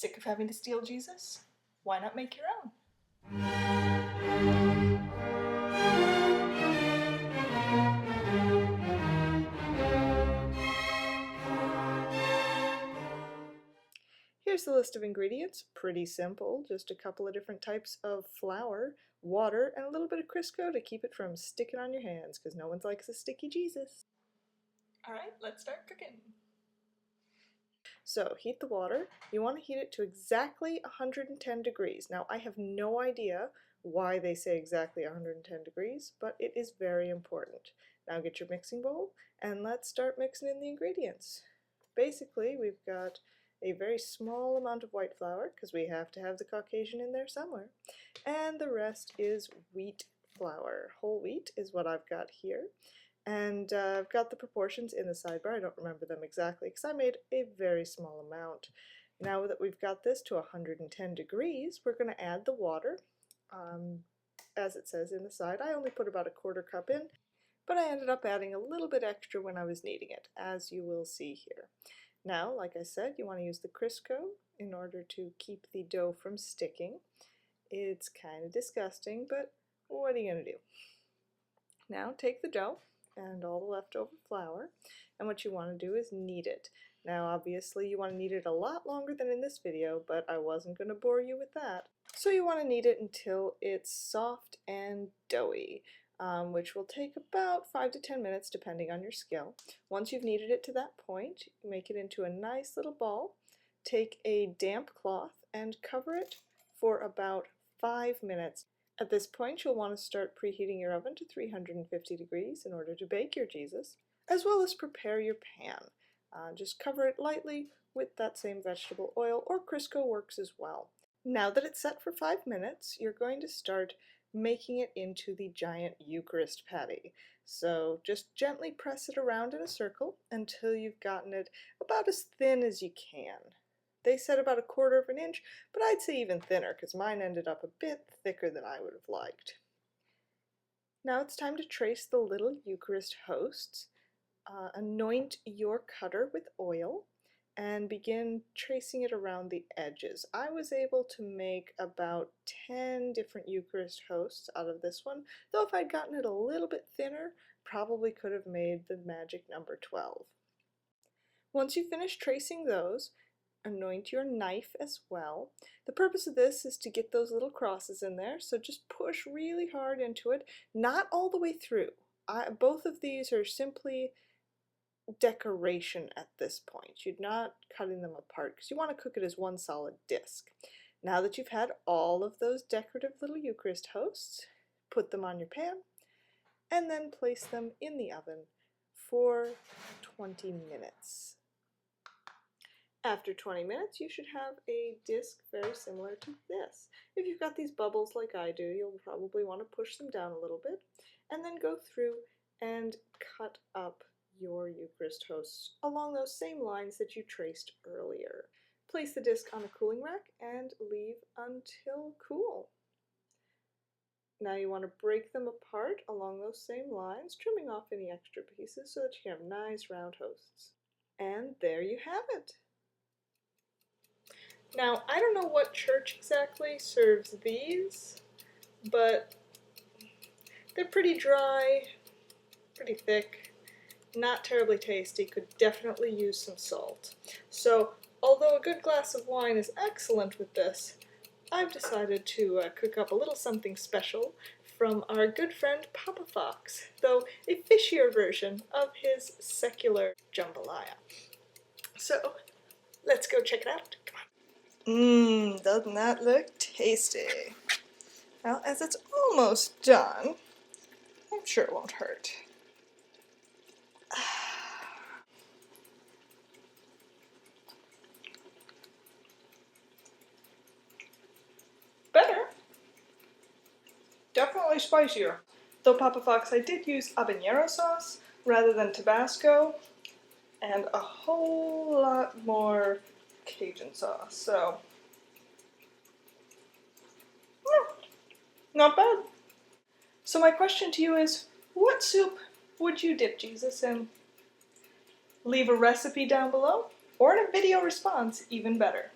Sick of having to steal Jesus? Why not make your own? Here's the list of ingredients. Pretty simple, just a couple of different types of flour, water, and a little bit of Crisco to keep it from sticking on your hands, because no one likes a sticky Jesus. Alright, let's start cooking. So, heat the water. You want to heat it to exactly 110 degrees. Now, I have no idea why they say exactly 110 degrees, but it is very important. Now get your mixing bowl, and let's start mixing in the ingredients. Basically, we've got a very small amount of white flour, because we have to have the Caucasian in there somewhere, and the rest is wheat flour. Whole wheat is what I've got here. And I've got the proportions in the sidebar. I don't remember them exactly because I made a very small amount. Now that we've got this to 110 degrees, we're going to add the water. As it says in the side, I only put about a quarter cup in, but I ended up adding a little bit extra when I was kneading it, as you will see here. Now, like I said, you want to use the Crisco in order to keep the dough from sticking. It's kind of disgusting, but what are you going to do? Now take the dough and all the leftover flour, and what you want to do is knead it. Now obviously you want to knead it a lot longer than in this video, but I wasn't going to bore you with that. So you want to knead it until it's soft and doughy, which will take about 5 to 10 minutes depending on your skill. Once you've kneaded it to that point, make it into a nice little ball. Take a damp cloth and cover it for about 5 minutes. At this point, you'll want to start preheating your oven to 350 degrees in order to bake your Jesus, as well as prepare your pan. Just cover it lightly with that same vegetable oil, or Crisco works as well. Now that it's set for 5 minutes, you're going to start making it into the giant Eucharist patty. So just gently press it around in a circle until you've gotten it about as thin as you can. They said about a quarter of an inch, but I'd say even thinner because mine ended up a bit thicker than I would have liked. Now it's time to trace the little Eucharist hosts. Anoint your cutter with oil and begin tracing it around the edges. I was able to make about 10 different Eucharist hosts out of this one, though if I'd gotten it a little bit thinner, probably could have made the magic number 12. Once you finish tracing those, anoint your knife as well. The purpose of this is to get those little crosses in there, so just push really hard into it, not all the way through. Both of these are simply decoration at this point. You're not cutting them apart because you want to cook it as one solid disc. Now that you've had all of those decorative little Eucharist hosts, put them on your pan and then place them in the oven for 20 minutes. After 20 minutes, you should have a disc very similar to this. If you've got these bubbles like I do, you'll probably want to push them down a little bit, and then go through and cut up your Eucharist hosts along those same lines that you traced earlier. Place the disc on a cooling rack and leave until cool. Now you want to break them apart along those same lines, trimming off any extra pieces so that you have nice round hosts. And there you have it. Now, I don't know what church exactly serves these, but they're pretty dry, pretty thick, not terribly tasty, could definitely use some salt. So, although a good glass of wine is excellent with this, I've decided to cook up a little something special from our good friend Papa Fox, though a fishier version of his secular jambalaya. So, let's go check it out. Come on. Doesn't that look tasty? Well, as it's almost done, I'm sure it won't hurt. Better. Definitely spicier. Though Papa Fox, I did use habanero sauce rather than Tabasco, and a whole lot more Cajun sauce, so not bad. So my question to you is, what soup would you dip Jesus in? Leave a recipe down below, or in a video response, even better.